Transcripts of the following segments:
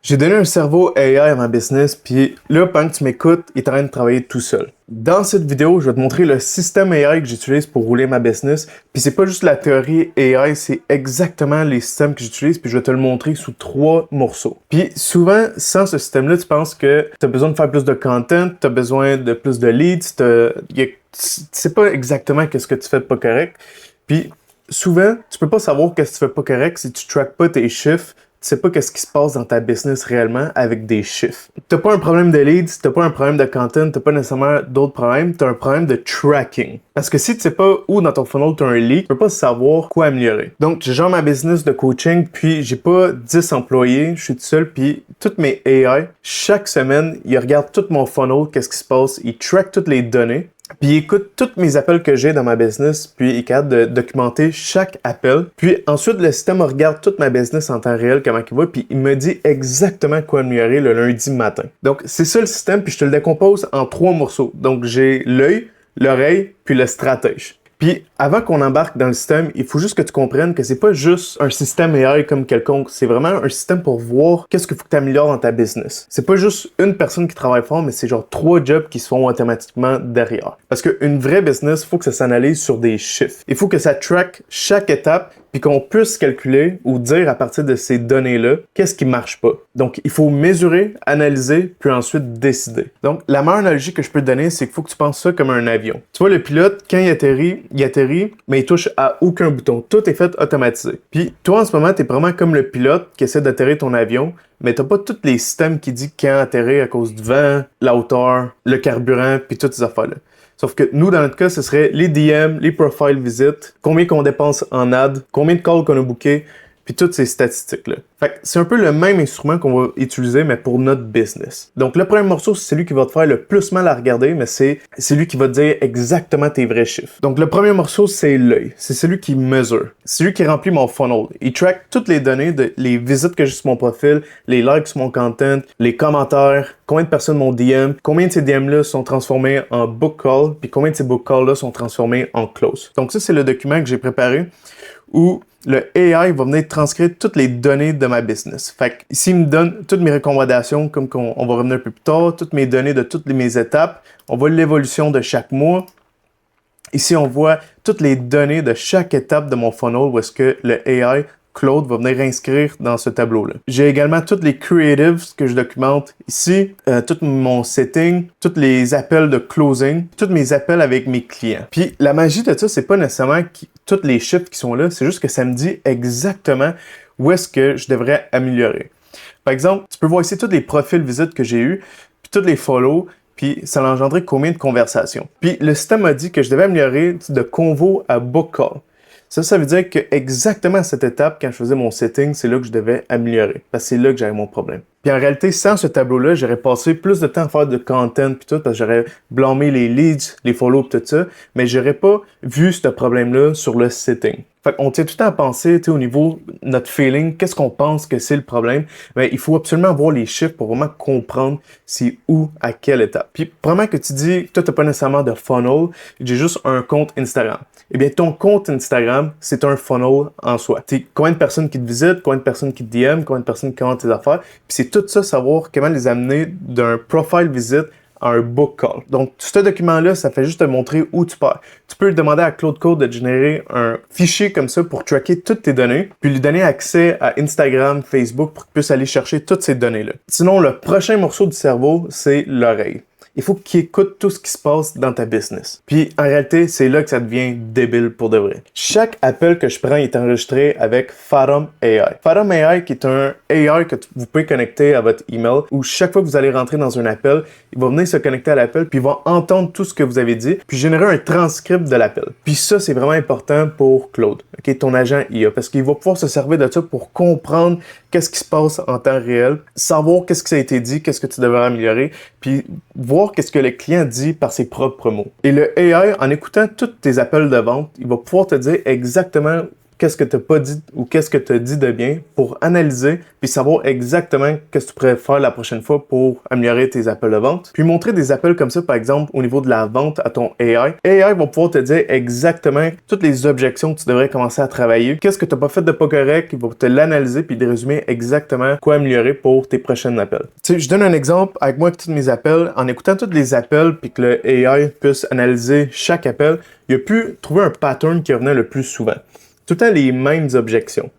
J'ai donné un cerveau AI à ma business, puis là, pendant que tu m'écoutes, il est en train de travailler tout seul. Dans cette vidéo, je vais te montrer le système AI que j'utilise pour rouler ma business, puis c'est pas juste la théorie AI, c'est exactement les systèmes que j'utilise, puis je vais te le montrer sous 3 morceaux. Puis souvent, sans ce système-là, tu penses que tu as besoin de faire plus de content, tu as besoin de plus de leads, tu sais pas exactement qu'est-ce que tu fais de pas correct. Puis souvent, tu peux pas savoir qu'est-ce que tu fais pas correct si tu traques pas tes chiffres. Tu sais pas qu'est-ce qui se passe dans ta business réellement avec des chiffres. T'as pas un problème de leads, t'as pas un problème de content, t'as pas nécessairement d'autres problèmes, t'as un problème de tracking. Parce que si tu sais pas où dans ton funnel t'as un lead, tu peux pas savoir quoi améliorer. Donc, j'ai genre ma business de coaching, puis j'ai pas 10 employés, je suis tout seul, puis toutes mes AI, chaque semaine, ils regardent tout mon funnel, qu'est-ce qui se passe, ils trackent toutes les données. Puis il écoute tous mes appels que j'ai dans ma business, puis il est capable de documenter chaque appel. Puis ensuite, le système regarde toute ma business en temps réel, comment il va, puis il me dit exactement quoi améliorer le lundi matin. Donc c'est ça le système, puis je te le décompose en 3 morceaux. Donc j'ai l'œil, l'oreille, puis le stratège. Puis, avant qu'on embarque dans le système, il faut juste que tu comprennes que c'est pas juste un système AI comme quelconque, c'est vraiment un système pour voir qu'est-ce qu'il faut que tu améliores dans ta business. C'est pas juste une personne qui travaille fort, mais c'est genre 3 jobs qui se font automatiquement derrière. Parce qu'une vraie business, il faut que ça s'analyse sur des chiffres. Il faut que ça track chaque étape, puis qu'on puisse calculer ou dire à partir de ces données-là qu'est-ce qui marche pas. Donc, il faut mesurer, analyser, puis ensuite décider. Donc, la meilleure analogie que je peux te donner, c'est qu'il faut que tu penses ça comme un avion. Tu vois, le pilote, quand il atterrit, mais il touche à aucun bouton. Tout est fait automatisé. Puis, toi, en ce moment, t'es vraiment comme le pilote qui essaie d'atterrir ton avion, mais t'as pas tous les systèmes qui disent quand atterrir à cause du vent, la hauteur, le carburant, puis toutes ces affaires-là. Sauf que nous, dans notre cas, ce serait les DM, les profile visits, combien qu'on dépense en ad, combien de calls qu'on a bookés, puis toutes ces statistiques-là. Fait que c'est un peu le même instrument qu'on va utiliser, mais pour notre business. Donc, le premier morceau, c'est celui qui va te faire le plus mal à regarder, mais c'est celui qui va te dire exactement tes vrais chiffres. Donc, le premier morceau, c'est l'œil. C'est celui qui mesure. C'est celui qui remplit mon funnel. Il track toutes les données, les visites que j'ai sur mon profil, les likes sur mon content, les commentaires, combien de personnes m'ont DM, combien de ces DM-là sont transformés en book call, puis combien de ces book calls-là sont transformés en close. Donc, ça, c'est le document que j'ai préparé où le AI va venir transcrire toutes les données de ma business. Fait que ici, il me donne toutes mes recommandations, comme on va revenir un peu plus tard, toutes mes données de toutes mes étapes. On voit l'évolution de chaque mois. Ici, on voit toutes les données de chaque étape de mon funnel où est-ce que le AI Claude va venir inscrire dans ce tableau-là. J'ai également toutes les creatives que je documente ici, tout mon setting, tous les appels de closing, tous mes appels avec mes clients. Puis la magie de ça, c'est pas nécessairement tous les chiffres qui sont là, c'est juste que ça me dit exactement où est-ce que je devrais améliorer. Par exemple, tu peux voir ici tous les profils visites que j'ai eus, puis tous les follow, puis ça a engendré combien de conversations. Puis le système m'a dit que je devais améliorer de convo à book call. Ça veut dire que exactement à cette étape, quand je faisais mon setting, c'est là que je devais améliorer. Parce que c'est là que j'avais mon problème. Puis en réalité, sans ce tableau-là, j'aurais passé plus de temps à faire de content puis tout, parce que j'aurais blâmé les leads, les follow tout ça, mais j'aurais pas vu ce problème-là sur le setting. Fait qu'on tient tout le temps à penser, tu sais, au niveau de notre feeling, qu'est-ce qu'on pense que c'est le problème, mais il faut absolument voir les chiffres pour vraiment comprendre c'est où, à quelle étape. Puis, probablement que tu dis, toi, t'as pas nécessairement de funnel, j'ai juste un compte Instagram. Eh bien, ton compte Instagram, c'est un funnel en soi. Tu sais, combien de personnes qui te visitent, combien de personnes qui te DM, combien de personnes qui commentent tes affaires, puis c'est tout ça, savoir comment les amener d'un profile visit à un book call. Donc, ce document-là, ça fait juste te montrer où tu pars. Tu peux demander à Claude Code de générer un fichier comme ça pour tracker toutes tes données, puis lui donner accès à Instagram, Facebook pour qu'il puisse aller chercher toutes ces données-là. Sinon, le prochain morceau du cerveau, c'est l'oreille. Il faut qu'il écoute tout ce qui se passe dans ta business. Puis, en réalité, c'est là que ça devient débile pour de vrai. Chaque appel que je prends est enregistré avec Fathom AI. Fathom AI, qui est un AI que vous pouvez connecter à votre email, où chaque fois que vous allez rentrer dans un appel, il va venir se connecter à l'appel, puis il va entendre tout ce que vous avez dit, puis générer un transcript de l'appel. Puis ça, c'est vraiment important pour Claude, okay, ton agent IA, parce qu'il va pouvoir se servir de ça pour comprendre qu'est-ce qui se passe en temps réel, savoir qu'est-ce qui ça a été dit, qu'est-ce que tu devrais améliorer, puis voir qu'est-ce que le client dit par ses propres mots. Et le AI, en écoutant tous tes appels de vente, il va pouvoir te dire exactement qu'est-ce que tu n'as pas dit ou qu'est-ce que tu as dit de bien pour analyser puis savoir exactement qu'est-ce que tu pourrais faire la prochaine fois pour améliorer tes appels de vente. Puis montrer des appels comme ça, par exemple, au niveau de la vente à ton AI. AI va pouvoir te dire exactement toutes les objections que tu devrais commencer à travailler. Qu'est-ce que tu n'as pas fait de pas correct, il va te l'analyser puis te résumer exactement quoi améliorer pour tes prochains appels. Tu sais, je donne un exemple avec moi avec tous mes appels. En écoutant tous les appels puis que le AI puisse analyser chaque appel, il a pu trouver un pattern qui revenait le plus souvent. Tout le temps les mêmes objections.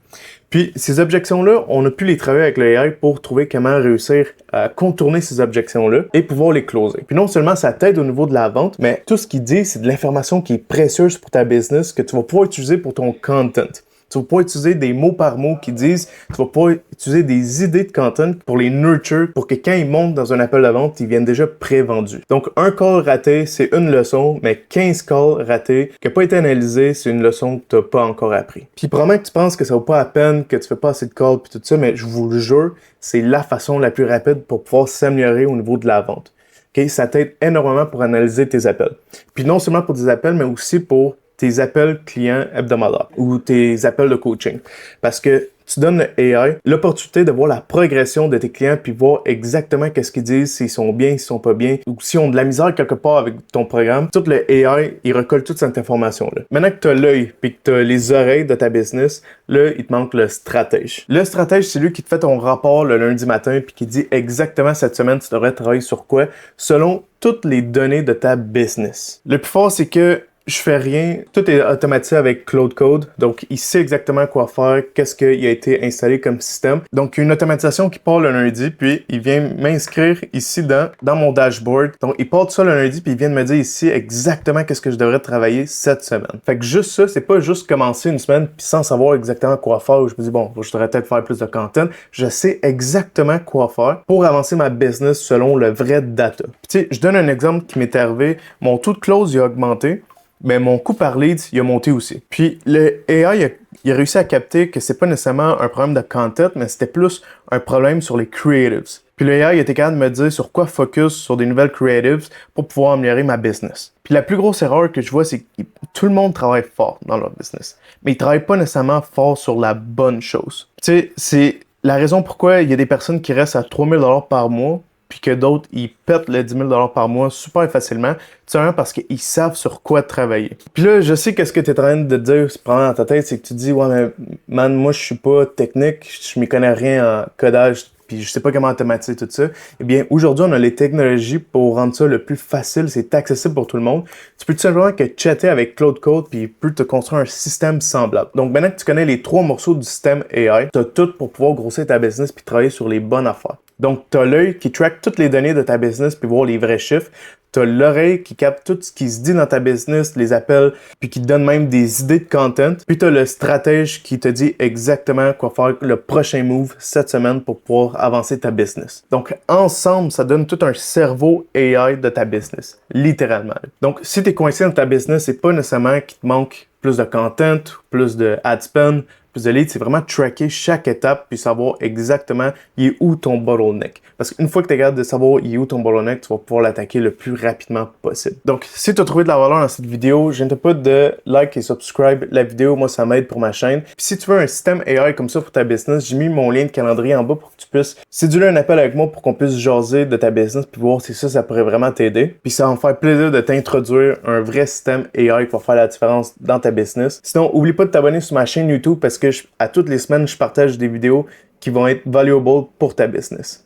Puis ces objections-là, on a pu les travailler avec le AI pour trouver comment réussir à contourner ces objections-là et pouvoir les closer. Puis non seulement ça t'aide au niveau de la vente, mais tout ce qu'il dit, c'est de l'information qui est précieuse pour ta business que tu vas pouvoir utiliser pour ton content. Tu vas pouvoir utiliser des mots par mots qui disent, tu vas pouvoir utiliser des idées de content pour les nurture, pour que quand ils montent dans un appel de vente, ils viennent déjà pré-vendus. Donc, un call raté, c'est une leçon, mais 15 calls ratés qui n'ont pas été analysés, c'est une leçon que tu n'as pas encore appris. Puis, probablement que tu penses que ça vaut pas la peine, que tu fais pas assez de calls, puis tout ça, mais je vous le jure, c'est la façon la plus rapide pour pouvoir s'améliorer au niveau de la vente. Okay? Ça t'aide énormément pour analyser tes appels. Puis, non seulement pour des appels, mais aussi pour tes appels clients hebdomadaires ou tes appels de coaching. Parce que tu donnes le AI l'opportunité de voir la progression de tes clients puis voir exactement qu'est-ce qu'ils disent, s'ils sont bien, s'ils sont pas bien, ou s'ils ont de la misère quelque part avec ton programme. Tout le AI, il recolle toute cette information-là. Maintenant que tu as l'œil puis que tu as les oreilles de ta business, là, il te manque le stratège. Le stratège, c'est lui qui te fait ton rapport le lundi matin puis qui dit exactement cette semaine, tu devrais travailler sur quoi selon toutes les données de ta business. Le plus fort, c'est que je fais rien, tout est automatisé avec Claude Code, donc il sait exactement quoi faire, qu'est-ce qui a été installé comme système. Donc il y a une automatisation qui part le lundi, puis il vient m'inscrire ici dans mon dashboard. Donc il part de ça le lundi, puis il vient de me dire ici exactement qu'est-ce que je devrais travailler cette semaine. Fait que juste ça, c'est pas juste commencer une semaine puis sans savoir exactement quoi faire, où je me dis bon, je devrais peut-être faire plus de content. Je sais exactement quoi faire pour avancer ma business selon le vrai data. Puis tu sais, je donne un exemple qui m'est arrivé, mon taux de close il a augmenté, mais mon coût par lead, il a monté aussi. Puis le AI, il a réussi à capter que c'est pas nécessairement un problème de content, mais c'était plus un problème sur les creatives. Puis le AI, il était capable de me dire sur quoi focus sur des nouvelles creatives pour pouvoir améliorer ma business. Puis la plus grosse erreur que je vois, c'est que tout le monde travaille fort dans leur business, mais ils travaillent pas nécessairement fort sur la bonne chose. Tu sais, c'est la raison pourquoi il y a des personnes qui restent à 3 000 $ par mois, puis que d'autres, ils pètent les 10 000 $ par mois super facilement, tout simplement parce qu'ils savent sur quoi travailler. Puis là, je sais qu'est-ce que tu es en train de dire, probablement dans ta tête, c'est que tu dis, ouais, mais man, moi, je suis pas technique, je m'y connais rien en codage, puis je sais pas comment automatiser tout ça. Eh bien, aujourd'hui, on a les technologies pour rendre ça le plus facile, c'est accessible pour tout le monde. Tu peux tout simplement que chatter avec Claude Code, puis il peut te construire un système semblable. Donc, maintenant que tu connais les 3 morceaux du système AI, tu as tout pour pouvoir grossir ta business puis travailler sur les bonnes affaires. Donc, tu as l'œil qui track toutes les données de ta business puis voir les vrais chiffres. Tu as l'oreille qui capte tout ce qui se dit dans ta business, les appels, puis qui te donne même des idées de content. Puis tu as le stratège qui te dit exactement quoi faire le prochain move cette semaine pour pouvoir avancer ta business. Donc, ensemble, ça donne tout un cerveau AI de ta business, littéralement. Donc, si tu es coincé dans ta business, c'est pas nécessairement qu'il te manque plus de content, plus de ad spend, plus de leads, c'est vraiment tracker chaque étape puis savoir exactement il est où ton bottleneck. Parce qu'une fois que tu es capable de savoir il est où ton bottleneck, tu vas pouvoir l'attaquer le plus rapidement possible. Donc, si tu as trouvé de la valeur dans cette vidéo, je n'hésite pas de like et subscribe la vidéo. Moi, ça m'aide pour ma chaîne. Puis si tu veux un système AI comme ça pour ta business, j'ai mis mon lien de calendrier en bas pour que tu puisses céduler un appel avec moi pour qu'on puisse jaser de ta business puis voir si ça pourrait vraiment t'aider. Puis ça va me faire plaisir de t'introduire un vrai système AI qui va faire la différence dans ta business. Sinon, oublie pas de t'abonner sur ma chaîne YouTube parce que à toutes les semaines, je partage des vidéos qui vont être valuable pour ta business.